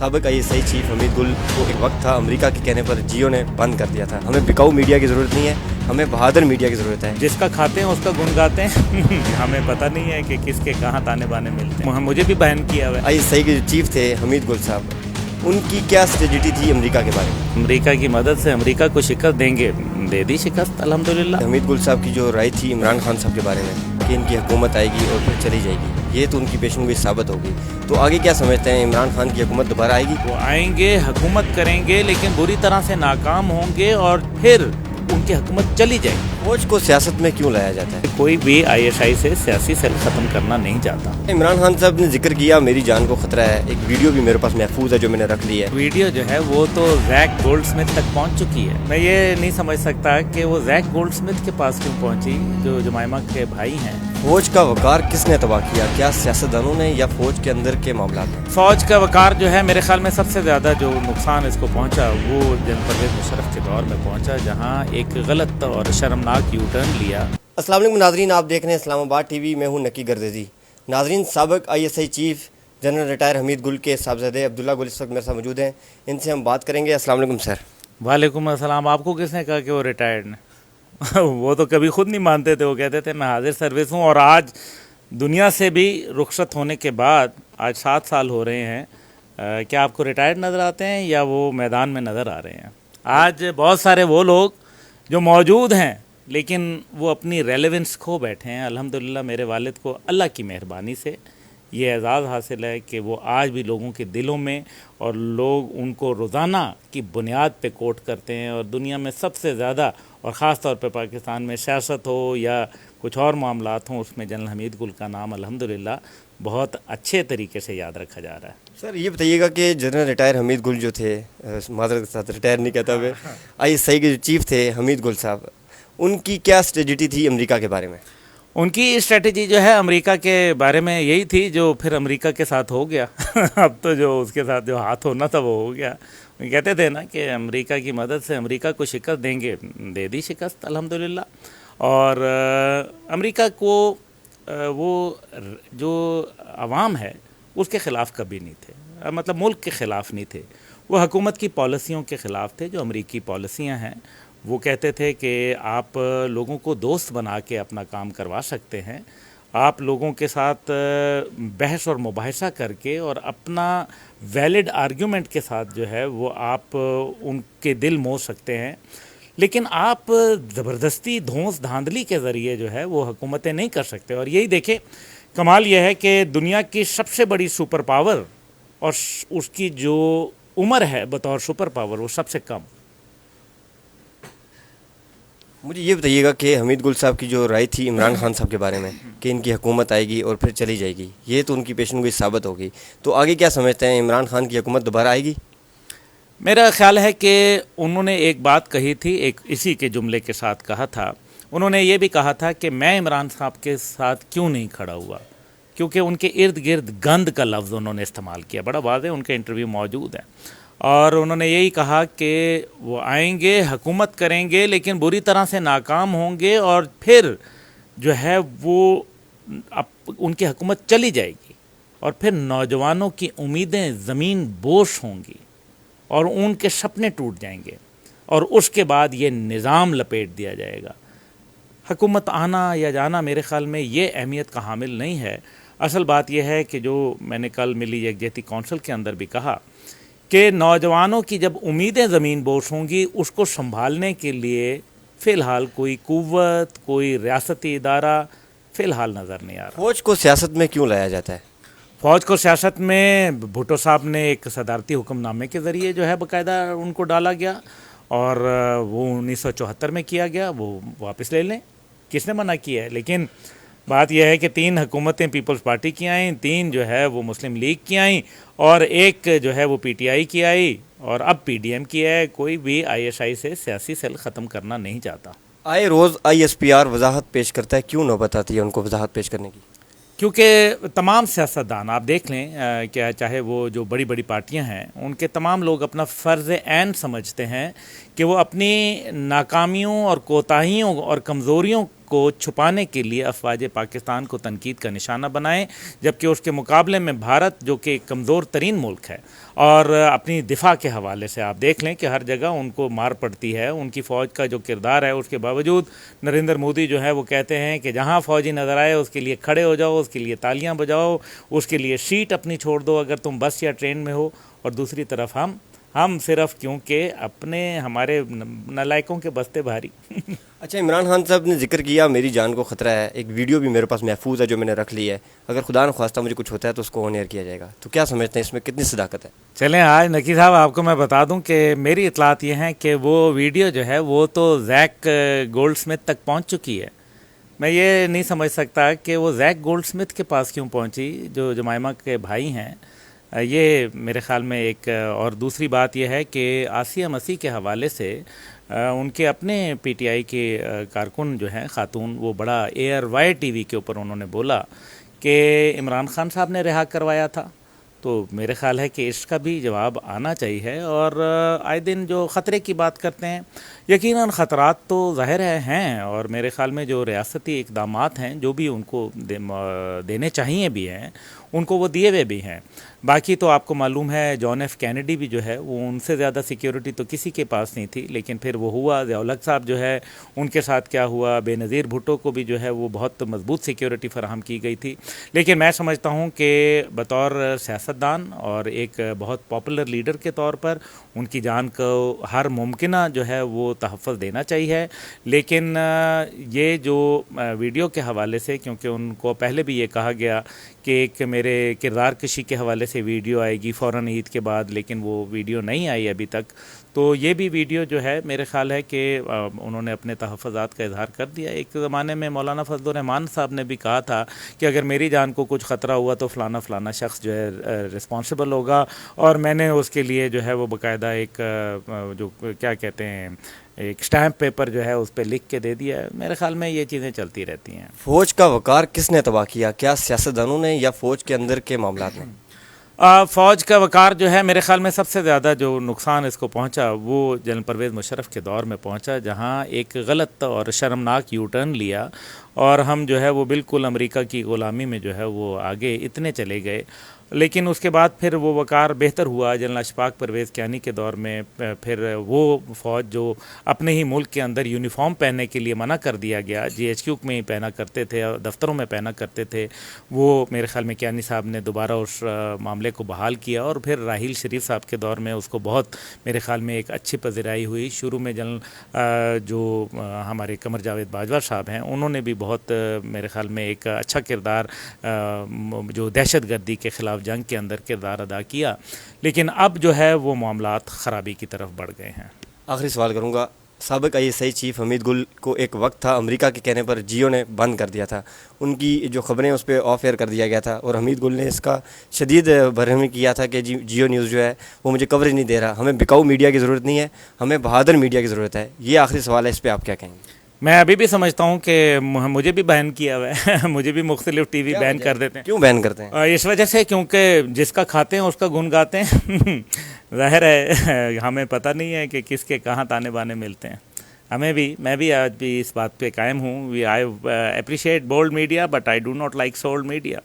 سابق ISI chief حمید گل کو ایک وقت تھا امریکہ کے کہنے پر جیو نے بند کر دیا تھا. ہمیں بکاؤ میڈیا کی ضرورت نہیں ہے, ہمیں بہادر میڈیا کی ضرورت ہے. جس کا کھاتے ہیں اس کا گن گاتے ہیں. ہمیں پتہ نہیں ہے کہ کس کے کہاں تانے بانے ملتے ہیں. مجھے بھی بیان کیا ہوا ہے. ISI کے جو چیف تھے حمید گل صاحب, ان کی کیا اسٹریٹجی تھی امریکہ کے بارے میں؟ امریکہ کی مدد سے امریکہ کو شکست دیں گے, دے دی شکست الحمدللہ. حمید گل صاحب کی جو رائے تھی عمران خان صاحب کے بارے میں کہ ان کی حکومت آئے گی اور پھر چلی جائے گی, یہ تو ان کی پیشن گوئی ثابت ہوگی. تو آگے کیا سمجھتے ہیں, عمران خان کی حکومت دوبارہ آئے گی؟ وہ آئیں گے, حکومت کریں گے, لیکن بری طرح سے ناکام ہوں گے اور پھر ان کی حکومت چلی جائے گی. فوج کو سیاست میں کیوں لایا جاتا ہے؟ کوئی بھی ISI سے سیاسی سیل ختم کرنا نہیں چاہتا. عمران خان صاحب نے ذکر کیا میری جان کو خطرہ ہے, ایک ویڈیو بھی میرے پاس محفوظ ہے جو میں نے رکھ لی ہے. ویڈیو جو ہے وہ تو زیک گولڈ سمتھ تک پہنچ چکی ہے. میں یہ نہیں سمجھ سکتا کہ وہ زیک گولڈ سمتھ کے پاس کیوں پہنچی, جو جمائمہ کے بھائی ہیں. فوج کا وقار کس نے تباہ کیا, کیا سیاستدانوں نے یا فوج کے اندر کے معاملات میں؟ فوج کا وقار جو ہے میرے خیال میں سب سے زیادہ جو نقصان اس کو پہنچا وہ جنرل پرویز مشرف کے دور میں پہنچا, جہاں ایک غلط اور شرمناک یو ٹرن لیا. السلام علیکم ناظرین, آپ دیکھ رہے ہیں اسلام آباد TV, میں ہوں نکی گردیزی. ناظرین, سابق ISI چیف جنرل ریٹائر حمید گل کے صاحبزادے عبداللہ گل اس وقت میرے ساتھ موجود ہیں, ان سے ہم بات کریں گے. السلام علیکم سر. وعلیکم السلام. آپ کو کس نے کہا کہ وہ ریٹائرڈ ہیں؟ وہ تو کبھی خود نہیں مانتے تھے, وہ کہتے تھے میں حاضر سروس ہوں. اور آج دنیا سے بھی رخصت ہونے کے بعد آج 7 سال ہو رہے ہیں, کیا آپ کو ریٹائرڈ نظر آتے ہیں یا وہ میدان میں نظر آ رہے ہیں؟ آج بہت سارے وہ لوگ جو موجود ہیں لیکن وہ اپنی ریلیونس کھو بیٹھے ہیں. الحمدللہ میرے والد کو اللہ کی مہربانی سے یہ اعزاز حاصل ہے کہ وہ آج بھی لوگوں کے دلوں میں, اور لوگ ان کو روزانہ کی بنیاد پہ کوٹ کرتے ہیں. اور دنیا میں سب سے زیادہ, اور خاص طور پہ پاکستان میں سیاست ہو یا کچھ اور معاملات ہوں, اس میں جنرل حمید گل کا نام الحمدللہ بہت اچھے طریقے سے یاد رکھا جا رہا ہے. سر یہ بتائیے گا کہ جنرل ریٹائر حمید گل جو تھے, معذرت کے ساتھ ریٹائر نہیں کہتا ہوئے, ISI کے جو چیف تھے حمید گل صاحب, ان کی کیا اسٹریٹجی تھی امریکہ کے بارے میں؟ ان کی اسٹریٹجی جو ہے امریکہ کے بارے میں یہی تھی جو پھر امریکہ کے ساتھ ہو گیا. اب تو جو اس کے ساتھ جو ہاتھ ہونا تھا وہ ہو گیا. کہتے تھے نا کہ امریکہ کی مدد سے امریکہ کو شکست دیں گے, دے دی شکست الحمدللہ. اور امریکہ کو وہ جو عوام ہے اس کے خلاف کبھی نہیں تھے, مطلب ملک کے خلاف نہیں تھے, وہ حکومت کی پالیسیوں کے خلاف تھے. جو امریکی پالیسیاں ہیں وہ کہتے تھے کہ آپ لوگوں کو دوست بنا کے اپنا کام کروا سکتے ہیں, آپ لوگوں کے ساتھ بحث اور مباحثہ کر کے اور اپنا ویلڈ آرگیومنٹ کے ساتھ جو ہے وہ آپ ان کے دل مو سکتے ہیں, لیکن آپ زبردستی دھونس دھاندلی کے ذریعے جو ہے وہ حکومتیں نہیں کر سکتے. اور یہی دیکھیں کمال یہ ہے کہ دنیا کی سب سے بڑی سپر پاور اور اس کی جو عمر ہے بطور سپر پاور وہ سب سے کم. مجھے یہ بتائیے گا کہ حمید گل صاحب کی جو رائے تھی عمران خان صاحب کے بارے میں کہ ان کی حکومت آئے گی اور پھر چلی جائے گی, یہ تو ان کی پیشن گوئی ثابت ہوگی. تو آگے کیا سمجھتے ہیں, عمران خان کی حکومت دوبارہ آئے گی؟ میرا خیال ہے کہ انہوں نے ایک بات کہی تھی, ایک اسی کے جملے کے ساتھ کہا تھا. انہوں نے یہ بھی کہا تھا کہ میں عمران صاحب کے ساتھ کیوں نہیں کھڑا ہوا, کیونکہ ان کے ارد گرد گند کا لفظ انہوں نے استعمال کیا. بڑا واضح ان کے انٹرویو موجود ہے. اور انہوں نے یہی کہا کہ وہ آئیں گے, حکومت کریں گے, لیکن بری طرح سے ناکام ہوں گے اور پھر جو ہے وہ ان کی حکومت چلی جائے گی, اور پھر نوجوانوں کی امیدیں زمین بوش ہوں گی اور ان کے سپنے ٹوٹ جائیں گے, اور اس کے بعد یہ نظام لپیٹ دیا جائے گا. حکومت آنا یا جانا میرے خیال میں یہ اہمیت کا حامل نہیں ہے. اصل بات یہ ہے کہ جو میں نے کل ملی یکجہتی کونسل کے اندر بھی کہا کہ نوجوانوں کی جب امیدیں زمین بوش ہوں گی, اس کو سنبھالنے کے لیے فی الحال کوئی قوت, کوئی ریاستی ادارہ فی الحال نظر نہیں آ رہا. فوج کو سیاست میں کیوں لایا جاتا ہے؟ فوج کو سیاست میں بھٹو صاحب نے ایک صدارتی حکم نامے کے ذریعے جو ہے باقاعدہ ان کو ڈالا گیا, اور وہ 1974 میں کیا گیا. وہ واپس لے لیں, کس نے منع کیا ہے؟ لیکن بات یہ ہے کہ 3 حکومتیں پیپلز پارٹی کی آئیں, 3 جو ہے وہ مسلم لیگ کی آئیں, اور ایک جو ہے وہ PTI کی آئی, اور اب PDM کی ہے. کوئی بھی ISI سے سیاسی سیل ختم کرنا نہیں چاہتا. آئے روز ISPR وضاحت پیش کرتا ہے, کیوں نوبت آتی ہے ان کو وضاحت پیش کرنے کی؟ کیونکہ تمام سیاستدان آپ دیکھ لیں کہ چاہے وہ جو بڑی بڑی پارٹیاں ہیں, ان کے تمام لوگ اپنا فرض عین سمجھتے ہیں کہ وہ اپنی ناکامیوں اور کوتاہیوں اور کمزوریوں کو چھپانے کے لیے افواج پاکستان کو تنقید کا نشانہ بنائیں، جبکہ اس کے مقابلے میں بھارت جو کہ کمزور ترین ملک ہے اور اپنی دفاع کے حوالے سے آپ دیکھ لیں کہ ہر جگہ ان کو مار پڑتی ہے، ان کی فوج کا جو کردار ہے، اس کے باوجود نریندر مودی جو ہے وہ کہتے ہیں کہ جہاں فوجی نظر آئے اس کے لیے کھڑے ہو جاؤ، اس کے لیے تالیاں بجاؤ، اس کے لیے سیٹ اپنی چھوڑ دو اگر تم بس یا ٹرین میں ہو. اور دوسری طرف ہم صرف کیونکہ اپنے ہمارے نالائکوں کے بستے بھاری. اچھا، عمران خان صاحب نے ذکر کیا میری جان کو خطرہ ہے، ایک ویڈیو بھی میرے پاس محفوظ ہے جو میں نے رکھ لی ہے، اگر خدا نخواستہ مجھے کچھ ہوتا ہے تو اس کو آن ایئر کیا جائے گا، تو کیا سمجھتے ہیں اس میں کتنی صداقت ہے؟ چلیں آج نقی صاحب آپ کو میں بتا دوں کہ میری اطلاعات یہ ہیں کہ وہ ویڈیو جو ہے وہ تو زیک گولڈ سمتھ تک پہنچ چکی ہے. میں یہ نہیں سمجھ سکتا کہ وہ زیک گولڈ سمتھ کے پاس کیوں پہنچی جو جمائمہ کے بھائی ہیں. یہ میرے خیال میں ایک اور دوسری بات یہ ہے کہ آسیہ مسیح کے حوالے سے ان کے اپنے پی ٹی آئی کے کارکن جو ہیں خاتون، وہ بڑا ایئر وائی ٹی وی کے اوپر انہوں نے بولا کہ عمران خان صاحب نے رہا کروایا تھا. تو میرے خیال ہے کہ اس کا بھی جواب آنا چاہیے. اور آئے دن جو خطرے کی بات کرتے ہیں، یقیناً خطرات تو ظاہر ہیں، اور میرے خیال میں جو ریاستی اقدامات ہیں جو بھی ان کو دینے چاہیے بھی ہیں ان کو وہ دیے ہوئے بھی ہیں. باقی تو آپ کو معلوم ہے جان ایف کینیڈی بھی جو ہے وہ ان سے زیادہ سیکیورٹی تو کسی کے پاس نہیں تھی، لیکن پھر وہ ہوا. ضیاء الحق صاحب جو ہے ان کے ساتھ کیا ہوا، بے نظیر بھٹو کو بھی جو ہے وہ بہت مضبوط سیکیورٹی فراہم کی گئی تھی. لیکن میں سمجھتا ہوں کہ بطور سیاستدان اور ایک بہت پاپولر لیڈر کے طور پر ان کی جان کو ہر ممکنہ جو ہے وہ تحفظ دینا چاہیے. لیکن یہ جو ویڈیو کے حوالے سے، کیونکہ ان کو پہلے بھی یہ کہا گیا کہ ایک میرے کردار کشی کے حوالے سے ویڈیو آئے گی فوراً عید کے بعد، لیکن وہ ویڈیو نہیں آئی ابھی تک. تو یہ بھی ویڈیو جو ہے میرے خیال ہے کہ انہوں نے اپنے تحفظات کا اظہار کر دیا. ایک زمانے میں مولانا فضل الرحمان صاحب نے بھی کہا تھا کہ اگر میری جان کو کچھ خطرہ ہوا تو فلانا شخص جو ہے رسپانسبل ہوگا، اور میں نے اس کے لیے جو ہے وہ باقاعدہ ایک جو کیا کہتے ہیں ایک سٹیمپ پیپر جو ہے اس پہ لکھ کے دے دیا ہے. میرے خیال میں یہ چیزیں چلتی رہتی ہیں. فوج کا وقار کس نے تباہ کیا؟ کیا سیاستدانوں نے یا فوج کے اندر کے معاملات نے؟ فوج کا وقار جو ہے میرے خیال میں سب سے زیادہ جو نقصان اس کو پہنچا وہ جنرل پرویز مشرف کے دور میں پہنچا، جہاں ایک غلط اور شرمناک یو ٹرن لیا اور ہم جو ہے وہ بالکل امریکہ کی غلامی میں جو ہے وہ آگے اتنے چلے گئے. لیکن اس کے بعد پھر وہ وقار بہتر ہوا جنرل اشفاق پرویز کیانی کے دور میں. پھر وہ فوج جو اپنے ہی ملک کے اندر یونیفارم پہننے کے لیے منع کر دیا گیا، جی ایچ کیو میں ہی پہنا کرتے تھے اور دفتروں میں پہنا کرتے تھے، وہ میرے خیال میں کیانی صاحب نے دوبارہ اس معاملے کو بحال کیا. اور پھر راحیل شریف صاحب کے دور میں اس کو بہت میرے خیال میں ایک اچھی پذیرائی ہوئی. شروع میں جنرل جو ہمارے قمر جاوید باجوہ صاحب ہیں انہوں نے بھی بہت میرے خیال میں ایک اچھا کردار جو دہشت گردی کے خلاف جنگ کے اندر کردار ادا کیا. لیکن اب جو ہے وہ معاملات خرابی کی طرف بڑھ گئے ہیں. آخری سوال کروں گا، سابق آئی ایس آئی چیف حمید گل کو ایک وقت تھا امریکہ کے کہنے پر جیو نے بند کر دیا تھا، ان کی جو خبریں اس پہ آف ایئر کر دیا گیا تھا، اور حمید گل نے اس کا شدید برہمی کیا تھا کہ جیو نیوز جو ہے وہ مجھے کوریج نہیں دے رہا، ہمیں بکاؤ میڈیا کی ضرورت نہیں ہے، ہمیں بہادر میڈیا کی ضرورت ہے. یہ آخری سوال ہے، اس پہ آپ کیا کہیں گے؟ میں ابھی بھی سمجھتا ہوں کہ مجھے بھی بین کیا ہوا ہے مجھے بھی مختلف ٹی وی بین کر دیتے ہیں. کیوں بین کرتے ہیں؟ اس وجہ سے کیونکہ جس کا کھاتے ہیں اس کا گن گاتے ہیں. ظاہر ہے ہمیں پتہ نہیں ہے کہ کس کے کہاں تانے بانے ملتے ہیں. میں بھی آج بھی اس بات پہ قائم ہوں. I appreciate bold media but I do not like sold media.